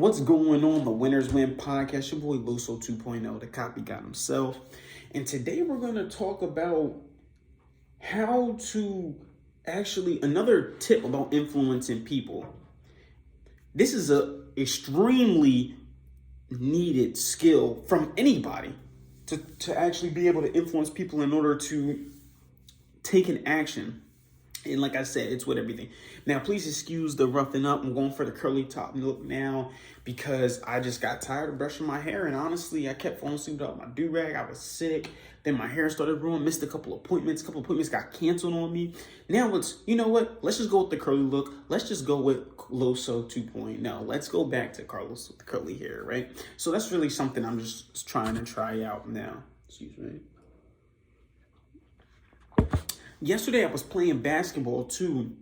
What's going on, the Winners Win podcast? Your boy Loso 2.0, the copy got himself. And today we're going to talk about how to another tip about influencing people. This is a extremely needed skill from anybody to actually be able to influence people in order to take an action. And like I said, it's with everything. Now, please excuse the roughing up. I'm going for the curly top look now because I just got tired of brushing my hair. And honestly, I kept falling asleep without my do-rag. I was sick. Then my hair started growing. Missed a couple appointments. A couple appointments got canceled on me. Now you know what? Let's just go with the curly look. Let's just go with Loso 2.0. Let's go back to Carlos with the curly hair, right? So that's really something I'm just trying to try out now. Excuse me. Yesterday, I was playing basketball too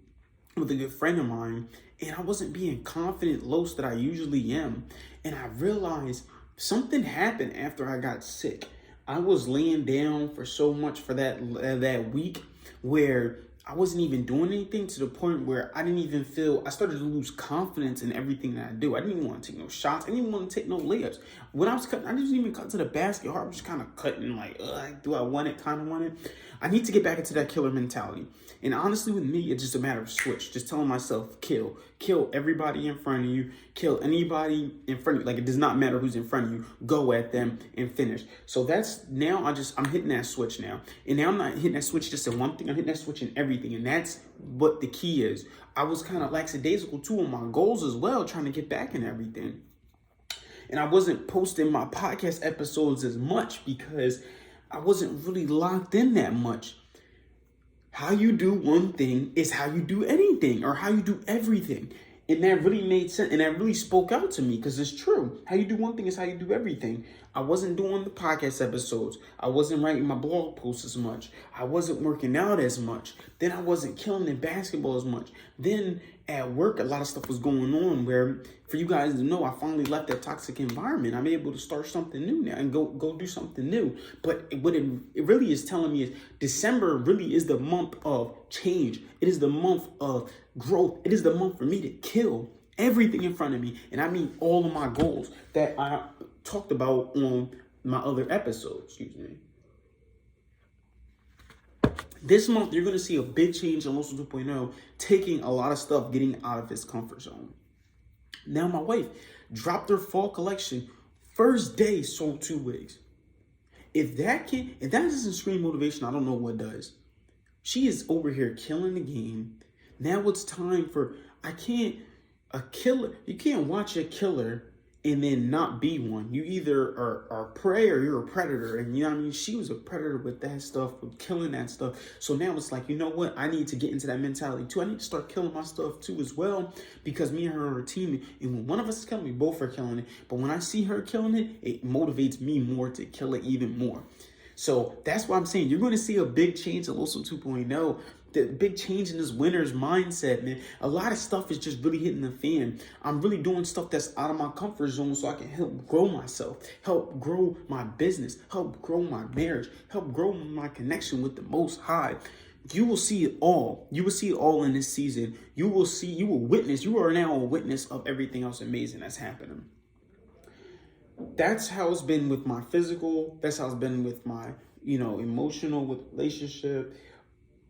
with a good friend of mine, and I wasn't being confident, Los, that I usually am. And I realized something happened after I got sick. I was laying down for so much for that week where I wasn't even doing anything, to the point where I started to lose confidence in everything that I do. I didn't even want to take no shots. I didn't even want to take no layups. When I was cutting, I didn't even cut to the basket. I was just kind of cutting like, do I want it? Kind of want it. I need to get back into that killer mentality. And honestly, with me, it's just a matter of switch. Just telling myself, kill everybody in front of you, kill anybody in front of you. Like, it does not matter who's in front of you. Go at them and finish. So I'm hitting that switch now. And now I'm not hitting that switch just in one thing. I'm hitting that switch in everything. And that's what the key is. I was kind of lackadaisical too on my goals as well, trying to get back in everything. And I wasn't posting my podcast episodes as much because I wasn't really locked in that much. How you do one thing is how you do anything, or how you do everything. And that really made sense. And that really spoke out to me because it's true. How you do one thing is how you do everything. I wasn't doing the podcast episodes. I wasn't writing my blog posts as much. I wasn't working out as much. Then I wasn't killing in basketball as much. Then at work, a lot of stuff was going on where, for you guys to know, I finally left that toxic environment. I'm able to start something new now and go do something new. But what it really is telling me is December really is the month of change. It is the month of growth. It is the month for me to kill everything in front of me. And I mean all of my goals that I talked about on my other episodes. Excuse me. This month, you're going to see a big change in Loso 2.0, taking a lot of stuff, getting out of his comfort zone. Now, my wife dropped her fall collection. First day, sold 2 wigs. If that doesn't scream motivation, I don't know what does. She is over here killing the game. Now it's time for, you can't watch a killer and then not be one. You either are prey or you're a predator. And you know what I mean? She was a predator with that stuff, with killing that stuff. So now it's like, you know what? I need to get into that mentality too. I need to start killing my stuff too as well, because me and her are a team. And when one of us is killing, we both are killing it. But when I see her killing it, it motivates me more to kill it even more. So that's why I'm saying you're going to see a big change in Loso 2.0. The big change in this winner's mindset, man. A lot of stuff is just really hitting the fan. I'm really doing stuff that's out of my comfort zone so I can help grow myself, help grow my business, help grow my marriage, help grow my connection with the Most High. You will see it all. You will see it all in this season. You are now a witness of everything else amazing that's happening. That's how it's been with my physical. That's how it's been with my, emotional, with relationship,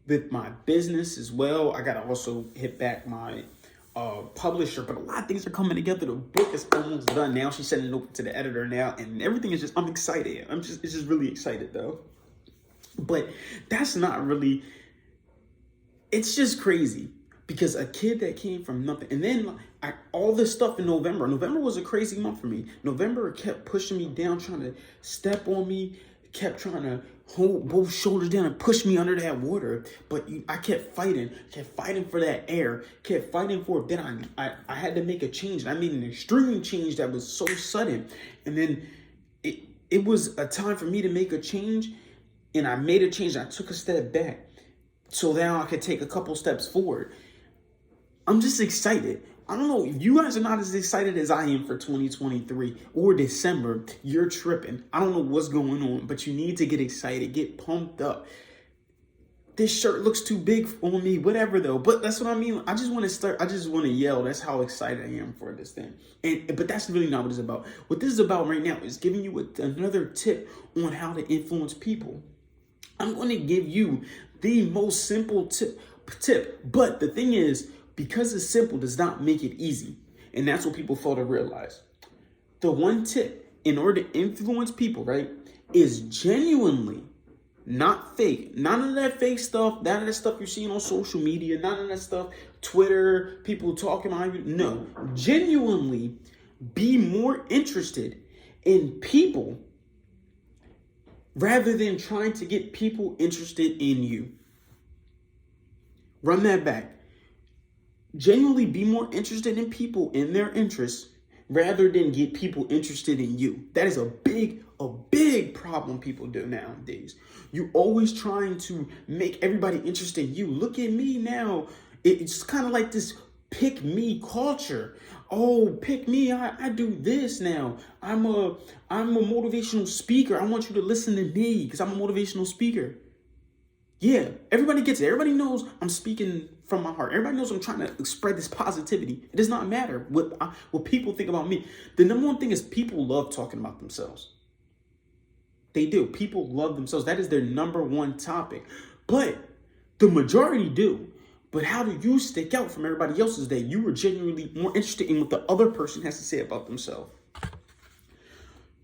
with my business as well. I got to also hit back my publisher, but a lot of things are coming together. The book is almost done now. She's sending it over to the editor now, and everything is I'm excited. It's just really excited though. But that's not really, it's just crazy. Because a kid that came from nothing, and then all this stuff in November. November was a crazy month for me. November kept pushing me down, trying to step on me, kept trying to hold both shoulders down and push me under that water. But I kept fighting for that air, kept fighting for it. Then I had to make a change. I made an extreme change that was so sudden. And then it was a time for me to make a change, and I made a change. I took a step back so now I could take a couple steps forward. I'm just excited. I don't know, if you guys are not as excited as I am for 2023 or December, you're tripping. I don't know what's going on, but you need to get excited, get pumped up. this shirt looks too big on me, whatever though. But that's what I mean. I just want to yell. That's how excited I am for this thing. But that's really not what it's about. What this is about right now is giving you another tip on how to influence people. I'm going to give you the most simple tip. But the thing is, because it's simple does not make it easy. And that's what people fail to realize. The one tip in order to influence people, right, is genuinely, not fake. None of that fake stuff, none of that stuff you're seeing on social media, none of that stuff, Twitter, people talking about you. No, genuinely be more interested in people rather than trying to get people interested in you. Run that back. Genuinely be more interested in people, in their interests, rather than get people interested in you. That is a big problem people do nowadays. You're always trying to make everybody interested in you. Look at me now. It's kind of like this pick me culture. Oh, pick me. I do this now. I'm a motivational speaker. I want you to listen to me because I'm a motivational speaker. Yeah, everybody gets it. Everybody knows I'm speaking from my heart. Everybody knows I'm trying to spread this positivity. It does not matter what people think about me. The number one thing is people love talking about themselves. They do. People love themselves. That is their number one topic. But the majority do. But how do you stick out from everybody else is that you are genuinely more interested in what the other person has to say about themselves.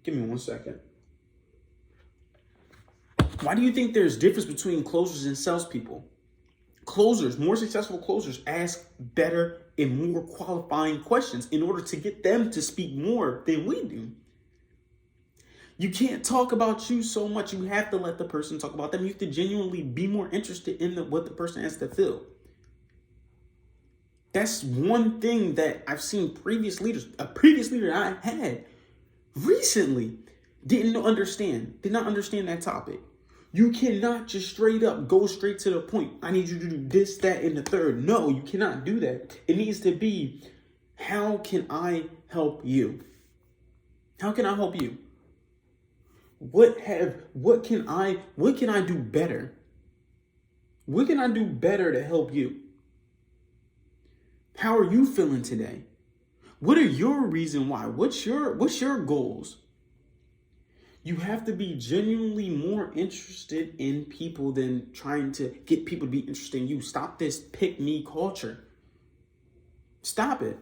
Give me 1 second. Why do you think there's difference between closers and salespeople? Closers, more successful closers, ask better and more qualifying questions in order to get them to speak more than we do. You can't talk about you so much. You have to let the person talk about them. You have to genuinely be more interested in what the person has to feel. That's one thing that I've seen previous leaders, a previous leader I had recently did not understand that topic. You cannot just straight up go straight to the point. I need you to do this, that, and the third. No, you cannot do that. It needs to be, how can I help you? How can I help you? What can I do better? What can I do better to help you? How are you feeling today? What are your reasons why? What's your goals? You have to be genuinely more interested in people than trying to get people to be interested in you. Stop this pick me culture. Stop it.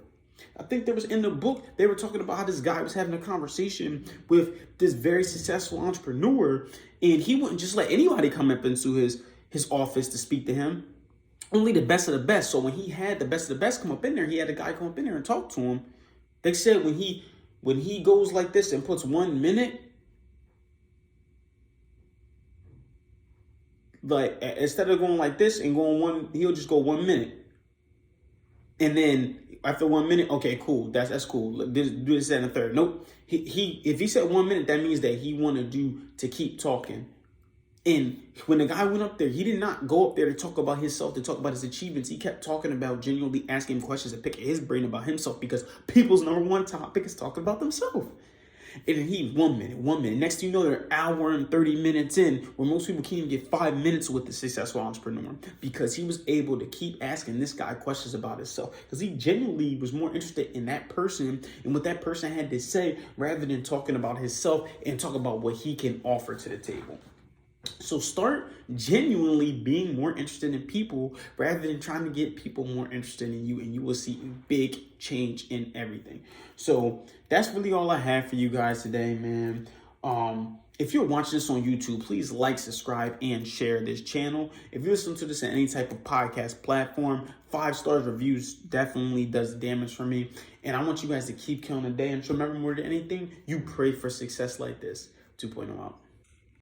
I think there was in the book, they were talking about how this guy was having a conversation with this very successful entrepreneur, and he wouldn't just let anybody come up into his office to speak to him. Only the best of the best. So when he had the best of the best come up in there, he had a guy come up in there and talk to him. They said when he goes like this and puts 1 minute, like instead of going like this and going he'll just go 1 minute. And then after 1 minute, okay, cool. That's cool. Do this, that, and the third. Nope. If he said 1 minute, that means that he wanted you to keep talking. And when the guy went up there, he did not go up there to talk about himself, to talk about his achievements. He kept talking about genuinely asking him questions and picking his brain about himself, because people's number one topic is talking about themselves. And then he, 1 minute. Next thing you know, they're an hour and 30 minutes in, where most people can't even get 5 minutes with the successful entrepreneur, because he was able to keep asking this guy questions about himself, because he genuinely was more interested in that person and what that person had to say, rather than talking about himself and talk about what he can offer to the table. So start genuinely being more interested in people rather than trying to get people more interested in you, and you will see a big change in everything. So that's really all I have for you guys today, man. If you're watching this on YouTube, please like, subscribe, and share this channel. If you listen to this on any type of podcast platform, 5-star reviews definitely does damage for me. And I want you guys to keep killing the day. And remember, more than anything, you pray for success like this. 2.0 out.